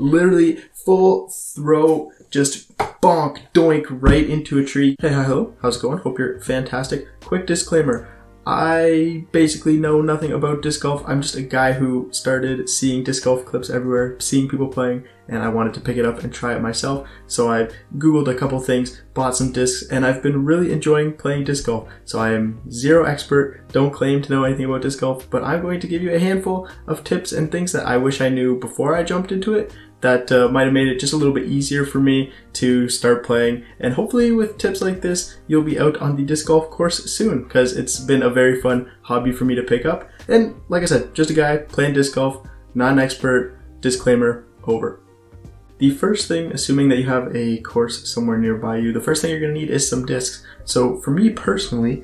literally full throw, just bonk, doink, right into a tree. Hey, hi, hello, how's it going? Hope you're fantastic. Quick disclaimer, I basically know nothing about disc golf. I'm just a guy who started seeing disc golf clips everywhere, seeing people playing, and I wanted to pick it up and try it myself. So I Googled a couple things, bought some discs, and I've been really enjoying playing disc golf. So I am zero expert, don't claim to know anything about disc golf, but I'm going to give you a handful of tips and things that I wish I knew before I jumped into it that might have made it just a little bit easier for me to start playing. And hopefully with tips like this, you'll be out on the disc golf course soon, because it's been a very fun hobby for me to pick up. And like I said, just a guy playing disc golf, not an expert, disclaimer, over. The first thing, assuming that you have a course somewhere nearby you, the first thing you're gonna need is some discs. So for me personally,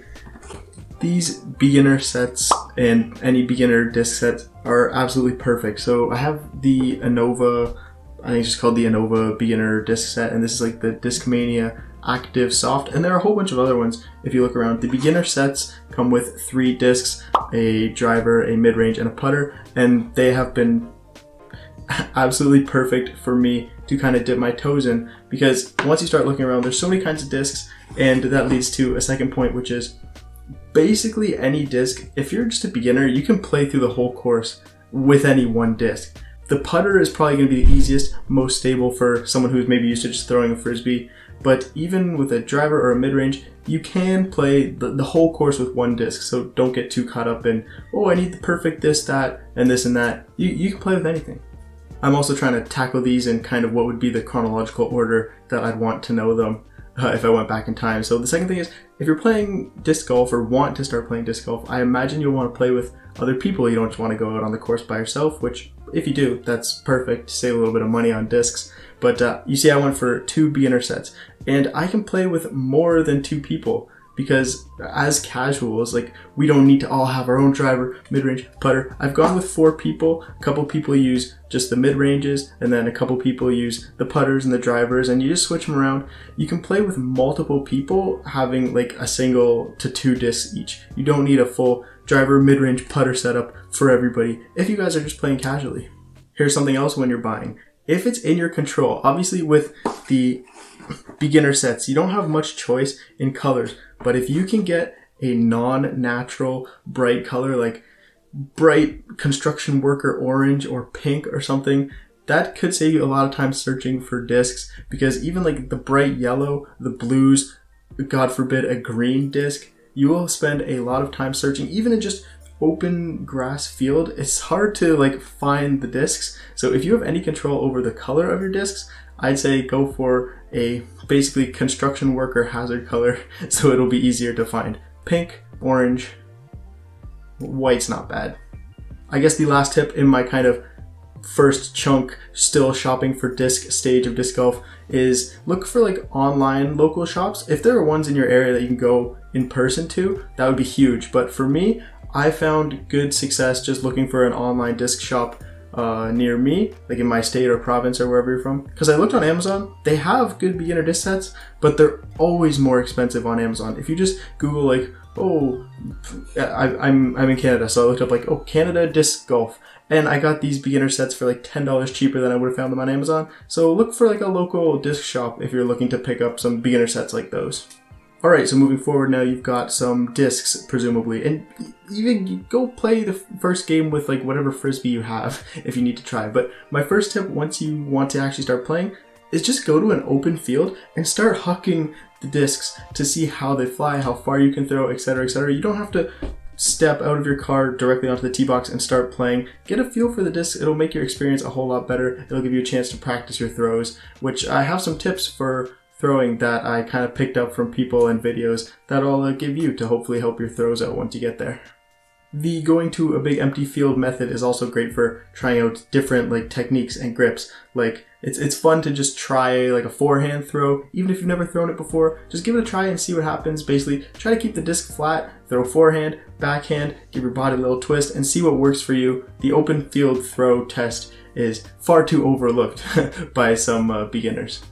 these beginner sets and any beginner disc sets are absolutely perfect. So I have the Innova, I think it's just called the Innova beginner disc set, and this is like the Discmania Active Soft, and there are a whole bunch of other ones if you look around. The beginner sets come with 3 discs, a driver, a mid-range, and a putter, and they have been absolutely perfect for me to kind of dip my toes in, because once you start looking around, there's so many kinds of discs, and that leads to a second point, which is basically any disc. If you're just a beginner, you can play through the whole course with any one disc. The putter is probably going to be the easiest, most stable for someone who's maybe used to just throwing a frisbee, but even with a driver or a mid-range, you can play the whole course with one disc, so don't get too caught up in, oh, I need the perfect this, that, and this and that. You can play with anything. I'm also trying to tackle these in kind of what would be the chronological order that I'd want to know them if I went back in time. So the second thing is, if you're playing disc golf or want to start playing disc golf, I imagine you'll want to play with other people. You don't just want to go out on the course by yourself, which if you do, that's perfect to save a little bit of money on discs. But you see, I went for 2 beginner sets, and I can play with more than 2 people, because as casuals, like, we don't need to all have our own driver, mid-range, putter. I've gone with 4 people. A couple people use just the mid-ranges, and then a couple people use the putters and the drivers, and you just switch them around. You can play with multiple people having like a single to 2 discs each. You don't need a full driver, mid-range, putter setup for everybody if you guys are just playing casually. Here's something else when you're buying. If it's in your control, obviously with the beginner sets, you don't have much choice in colors, but if you can get a non-natural bright color, like bright construction worker orange or pink or something, that could save you a lot of time searching for discs, because even like the bright yellow, the blues, God forbid a green disc, you will spend a lot of time searching. Even in just open grass field, it's hard to like find the discs. So if you have any control over the color of your discs, I'd say go for a basically construction worker hazard color, so it'll be easier to find. Pink, orange, white's not bad. I guess the last tip in my kind of first chunk still shopping for disc stage of disc golf is look for like online local shops. If there are ones in your area that you can go in person to, that would be huge. But for me, I found good success just looking for an online disc shop near me, like in my state or province or wherever you're from. Because I looked on Amazon, they have good beginner disc sets, but they're always more expensive on Amazon. If you just Google like, oh, I'm in Canada, so I looked up like, oh, Canada disc golf, and I got these beginner sets for like $10 cheaper than I would have found them on Amazon. So look for like a local disc shop if you're looking to pick up some beginner sets like those. Alright, so moving forward now, you've got some discs, presumably, and even go play the first game with like whatever frisbee you have if you need to try. But my first tip, once you want to actually start playing, is just go to an open field and start hucking the discs to see how they fly, how far you can throw, etc., etc. You don't have to step out of your car directly onto the tee box and start playing. Get a feel for the discs. It'll make your experience a whole lot better. It'll give you a chance to practice your throws, which I have some tips for throwing that I kind of picked up from people and videos that I'll give you to hopefully help your throws out once you get there. The going to a big empty field method is also great for trying out different like techniques and grips. Like it's fun to just try like a forehand throw, even if you've never thrown it before. Just give it a try and see what happens. Basically, try to keep the disc flat, throw forehand, backhand, give your body a little twist, and see what works for you. The open field throw test is far too overlooked by some beginners.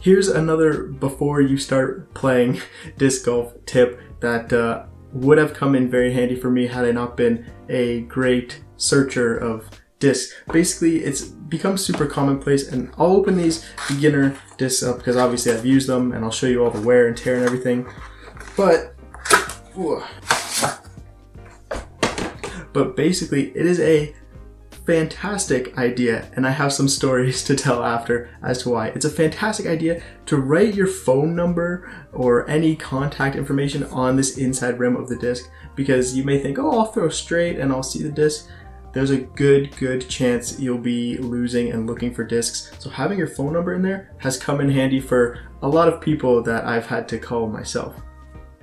Here's another before you start playing disc golf tip that would have come in very handy for me had I not been a great searcher of discs. Basically, it's become super commonplace, and I'll open these beginner discs up because obviously I've used them, and I'll show you all the wear and tear and everything. But basically, it is a fantastic idea, and I have some stories to tell after as to why. It's a fantastic idea to write your phone number or any contact information on this inside rim of the disc, because you may think, oh, I'll throw straight and I'll see the disc. There's a good chance you'll be losing and looking for discs. So having your phone number in there has come in handy for a lot of people that I've had to call myself.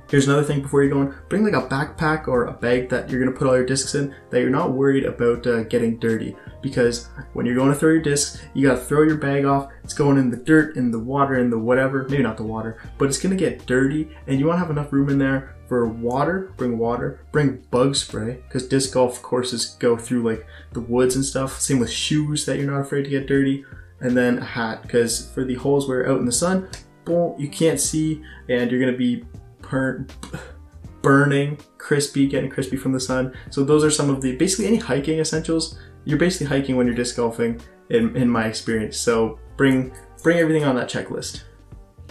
Here's another thing before you're going, bring like a backpack or a bag that you're gonna put all your discs in that you're not worried about getting dirty. Because when you're going to throw your discs, you gotta throw your bag off, it's going in the dirt, in the water, in the whatever, maybe not the water, but it's gonna get dirty, and you wanna have enough room in there for water, bring bug spray, because disc golf courses go through like the woods and stuff, same with shoes that you're not afraid to get dirty, and then a hat, because for the holes where you're out in the sun, boom, you can't see, and you're gonna be burning, getting crispy from the sun. So those are some of the, basically any hiking essentials. You're basically hiking when you're disc golfing in my experience. So bring everything on that checklist.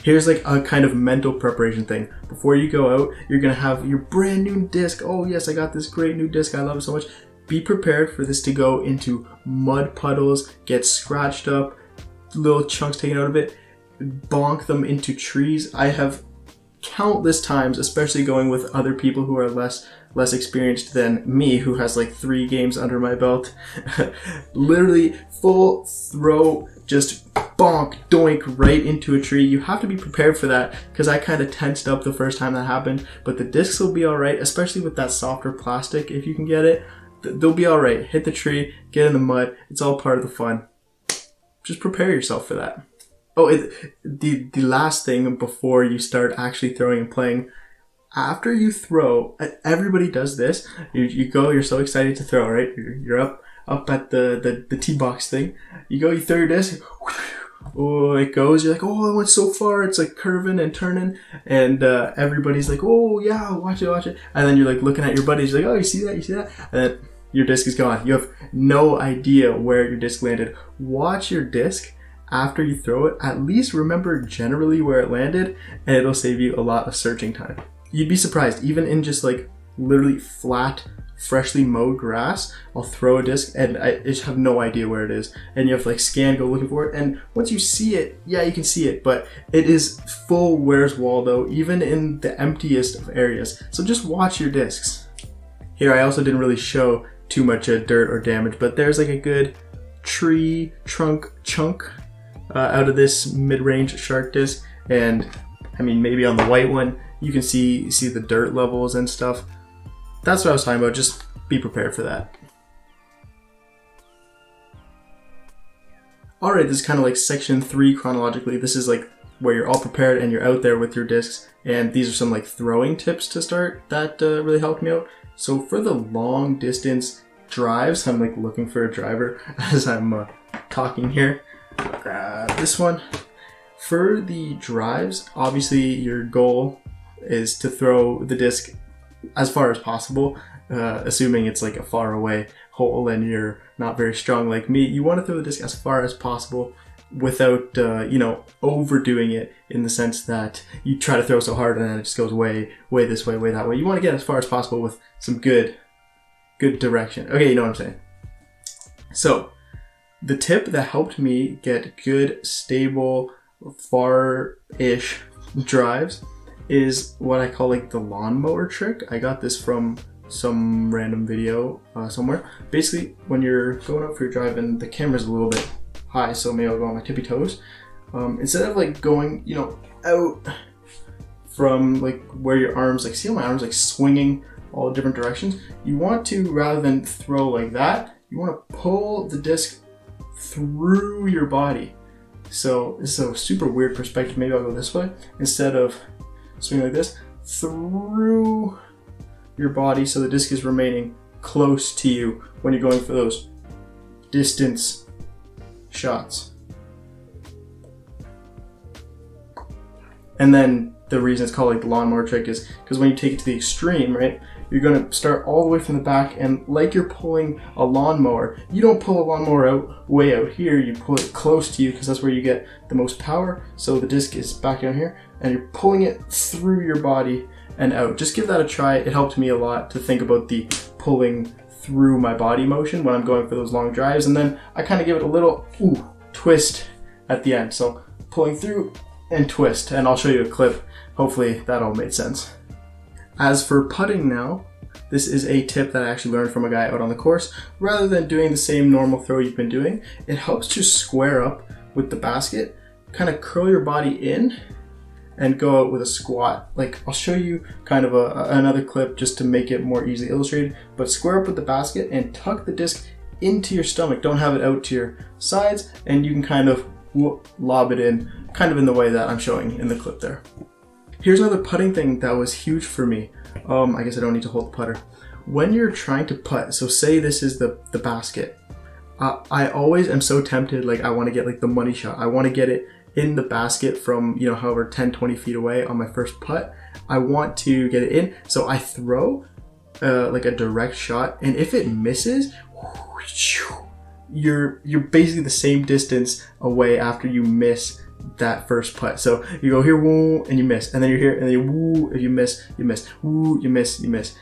Here's like a kind of mental preparation thing. Before you go out, you're gonna have your brand new disc. Oh yes, I got this great new disc, I love it so much. Be prepared for this to go into mud puddles, get scratched up, little chunks taken out of it, bonk them into trees. I have countless times, especially going with other people who are less experienced than me, who has like 3 games under my belt, literally full throw, just bonk, doink right into a tree. You have to be prepared for that, because I kind of tensed up the first time that happened, but the discs will be alright, especially with that softer plastic. If you can get it, they'll be alright. Hit the tree, get in the mud, it's all part of the fun. Just prepare yourself for that. Oh, the last thing before you start actually throwing and playing, after you throw, everybody does this. You go, you're so excited to throw, right? You're up at the tee box thing. You go, you throw your disc. Oh, it goes. You're like, oh, it went so far. It's like curving and turning, and everybody's like, oh yeah, watch it. And then you're like looking at your buddies, you're like, oh, you see that? And then your disc is gone. You have no idea where your disc landed. Watch your disc. After you throw it, at least remember generally where it landed, and it'll save you a lot of searching time. You'd be surprised, even in just like literally flat, freshly mowed grass, I'll throw a disc and I just have no idea where it is. And you have to like scan, go looking for it, and once you see it, yeah, you can see it, but it is full Where's Waldo, even in the emptiest of areas. So just watch your discs. Here, I also didn't really show too much dirt or damage, but there's like a good tree trunk chunk out of this mid-range shark disc, and I mean maybe on the white one you can see the dirt levels and stuff. That's what I was talking about. Just be prepared for that. Alright, this is kind of like section 3 chronologically. This is like where you're all prepared and you're out there with your discs, and these are some like throwing tips to start that really helped me out. So for the long distance drives, I'm like looking for a driver as I'm talking here. This one. For the drives, obviously your goal is to throw the disc as far as possible, assuming it's like a far away hole and you're not very strong like me. You want to throw the disc as far as possible without overdoing it, in the sense that you try to throw so hard and then it just goes way this way, way that way. You want to get as far as possible with some good direction. Okay, you know what I'm saying. So the tip that helped me get good, stable, far-ish drives is what I call like the lawnmower trick. I got this from some random video somewhere. Basically, when you're going up for your drive and the camera's a little bit high, so maybe I'll go on my tippy toes. Instead of like going, out from like where your arms, like see how my arms like swinging all different directions? You want to, rather than throw like that, you want to pull the disc through your body. So this is a super weird perspective. Maybe I'll go this way. Instead of swinging like this, through your body, so the disc is remaining close to you when you're going for those distance shots. And then the reason it's called like the lawnmower trick is because when you take it to the extreme, right, you're gonna start all the way from the back, and like you're pulling a lawnmower, you don't pull a lawnmower way out here, you pull it close to you because that's where you get the most power. So the disc is back down here and you're pulling it through your body and out. Just give that a try. It helped me a lot to think about the pulling through my body motion when I'm going for those long drives, and then I kind of give it a little twist at the end. So pulling through and twist, and I'll show you a clip. Hopefully that all made sense. As for putting now, this is a tip that I actually learned from a guy out on the course. Rather than doing the same normal throw you've been doing, it helps to square up with the basket, kind of curl your body in and go out with a squat. Like, I'll show you kind of another clip just to make it more easily illustrated, but square up with the basket and tuck the disc into your stomach. Don't have it out to your sides, and you can kind of lob it in, kind of in the way that I'm showing in the clip there. Here's another putting thing that was huge for me. I guess I don't need to hold the putter. When you're trying to putt, so say this is the basket, I always am so tempted, like I want to get like the money shot. I want to get it in the basket from, you know, however 10, 20 feet away on my first putt. I want to get it in, so I throw like a direct shot, and if it misses, you're basically the same distance away after you miss that first putt. So you go here, woo, and you miss, and then you're here, and then you woo, if you miss, you miss, woo, you miss, you miss.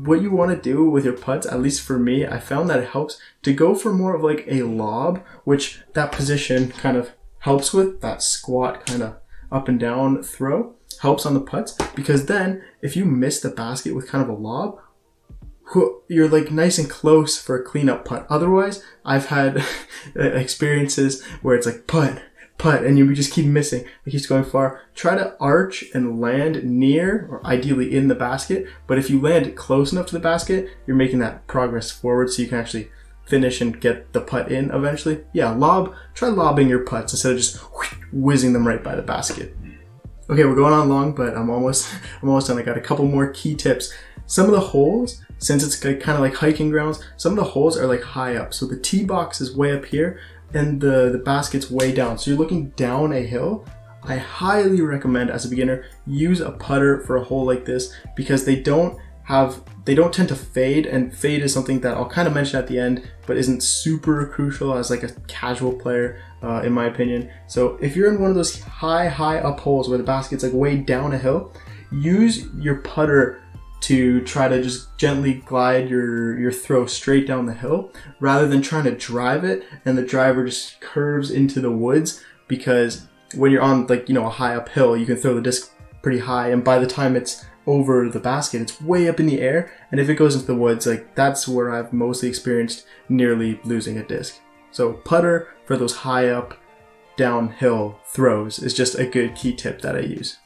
What you want to do with your putts, at least for me, I found that it helps to go for more of like a lob, which that position kind of helps with, that squat kind of up and down throw helps on the putts, because then if you miss the basket with kind of a lob, you're like nice and close for a cleanup putt. Otherwise, I've had experiences where it's like putt, and you just keep missing. It keeps going far. Try to arch and land near, or ideally in the basket, but if you land close enough to the basket, you're making that progress forward so you can actually finish and get the putt in eventually. Yeah, try lobbing your putts instead of just whizzing them right by the basket. Okay, we're going on long, but I'm almost done. I got a couple more key tips. Some of the holes, since it's kind of like hiking grounds, some of the holes are like high up. So the tee box is way up here and the basket's way down. So you're looking down a hill. I highly recommend, as a beginner, use a putter for a hole like this, because they don't tend to fade, and fade is something that I'll kind of mention at the end, but isn't super crucial as like a casual player, in my opinion. So if you're in one of those high up holes where the basket's like way down a hill, use your putter to try to just gently glide your throw straight down the hill, rather than trying to drive it and the driver just curves into the woods, because when you're on, like, you know, a high uphill, you can throw the disc pretty high, and by the time it's over the basket, it's way up in the air, and if it goes into the woods, like, that's where I've mostly experienced nearly losing a disc. So putter for those high up downhill throws is just a good key tip that I use.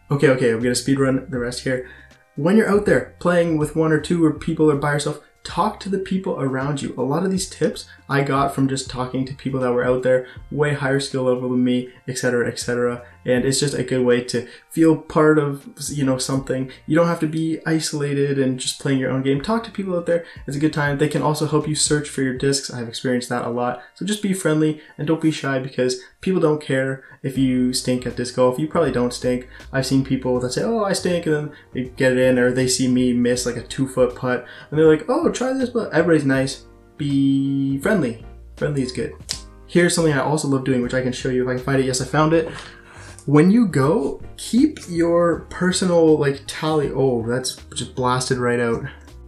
Okay, I'm gonna speed run the rest here. When you're out there playing with one or two or people or by yourself, talk to the people around you. A lot of these tips I got from just talking to people that were out there, way higher skill level than me, etc., etc. And it's just a good way to feel part of, you know, something. You don't have to be isolated and just playing your own game. Talk to people out there. It's a good time. They can also help you search for your discs. I've experienced that a lot. So just be friendly and don't be shy, because people don't care if you stink at disc golf. You probably don't stink. I've seen people that say, oh, I stink, and then they get it in, or they see me miss like a 2-foot putt, and they're like, oh, try this. But everybody's nice. Be friendly. Friendly is good. Here's something I also love doing, which I can show you if I can find it. Yes, I found it. When you go, keep your personal like tally. Oh, that's just blasted right out.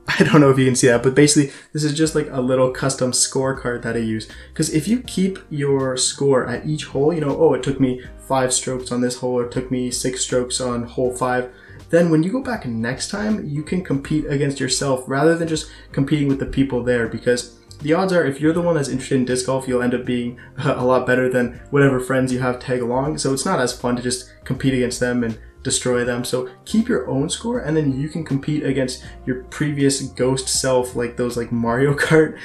I don't know if you can see that, but basically this is just like a little custom scorecard that I use. Because if you keep your score at each hole, you know, oh, it took me 5 strokes on this hole, or it took me 6 strokes on hole 5, then when you go back next time, you can compete against yourself rather than just competing with the people there, because the odds are if you're the one that's interested in disc golf, you'll end up being a lot better than whatever friends you have tag along. So it's not as fun to just compete against them and destroy them. So keep your own score, and then you can compete against your previous ghost self, like those like Mario Kart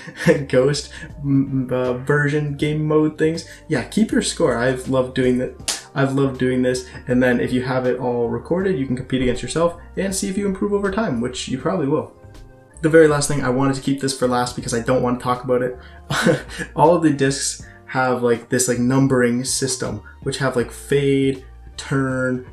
ghost version game mode things. Yeah, keep your score. I've loved doing that. I've loved doing this, and then if you have it all recorded, you can compete against yourself and see if you improve over time, which you probably will. The very last thing, I wanted to keep this for last because I don't want to talk about it. All of the discs have like this like numbering system, which have like fade, turn,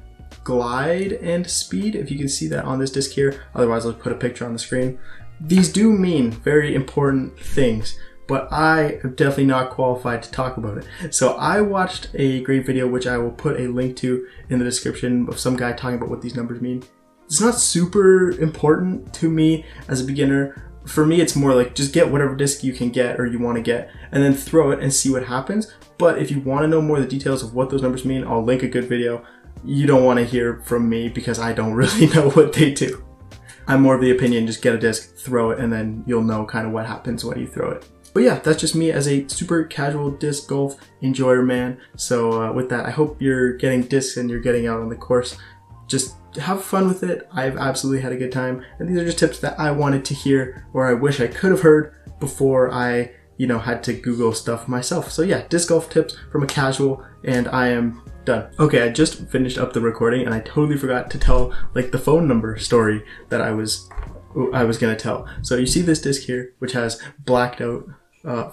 glide and speed, if you can see that on this disc here. Otherwise, I'll put a picture on the screen. These do mean very important things, but I am definitely not qualified to talk about it. So I watched a great video, which I will put a link to in the description, of some guy talking about what these numbers mean. It's not super important to me as a beginner. For me, it's more like just get whatever disc you can get or you want to get and then throw it and see what happens. But if you want to know more of the details of what those numbers mean, I'll link a good video. You don't want to hear from me because I don't really know what they do. I'm more of the opinion, just get a disc, throw it, and then you'll know kind of what happens when you throw it. But yeah, that's just me as a super casual disc golf enjoyer, man. So with that, I hope you're getting discs and you're getting out on the course. Just have fun with it. I've absolutely had a good time. And these are just tips that I wanted to hear, or I wish I could have heard before I, had to Google stuff myself. So yeah, disc golf tips from a casual, and I am done. Okay, I just finished up the recording and I totally forgot to tell like the phone number story that I was gonna tell. So you see this disc here, which has blacked out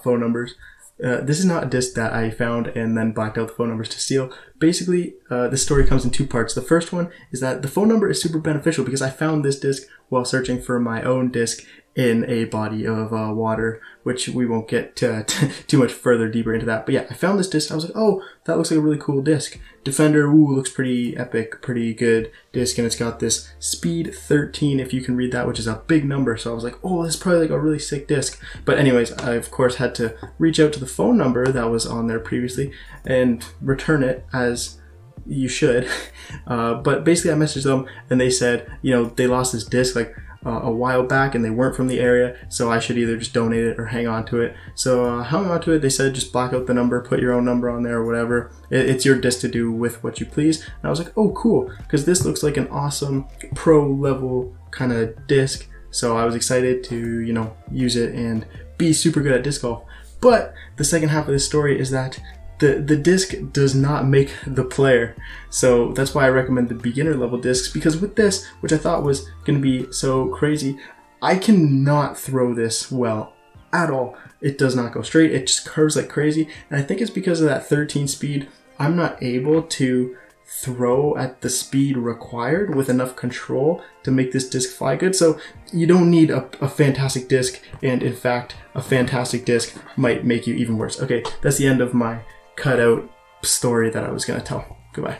phone numbers. This is not a disc that I found and then blacked out the phone numbers to steal. Basically, this story comes in two parts. The first one is that the phone number is super beneficial because I found this disc while searching for my own disc in a body of water, which we won't get too much further deeper into that. But yeah, I found this disc. I was like, oh, that looks like a really cool disc. Defender, ooh, looks pretty epic, pretty good disc, and it's got this speed 13, if you can read that, which is a big number. So I was like, oh, this is probably like a really sick disc. But anyways, I of course had to reach out to the phone number that was on there previously and return it, as you should. But basically I messaged them and they said, they lost this disc like a while back and they weren't from the area, so I should either just donate it or hang on to it. So I hung on to it. They said just black out the number, put your own number on there or whatever. It's your disc to do with what you please. And I was like, oh cool, because this looks like an awesome pro level kind of disc. So I was excited to, use it and be super good at disc golf. But the second half of this story is that the disc does not make the player. So that's why I recommend the beginner level discs, because with this, which I thought was going to be so crazy, I cannot throw this well at all. It does not go straight. It just curves like crazy. And I think it's because of that 13 speed. I'm not able to throw at the speed required with enough control to make this disc fly good. So you don't need a fantastic disc. And in fact, a fantastic disc might make you even worse. Okay, that's the end of my cutout story that I was going to tell. Goodbye.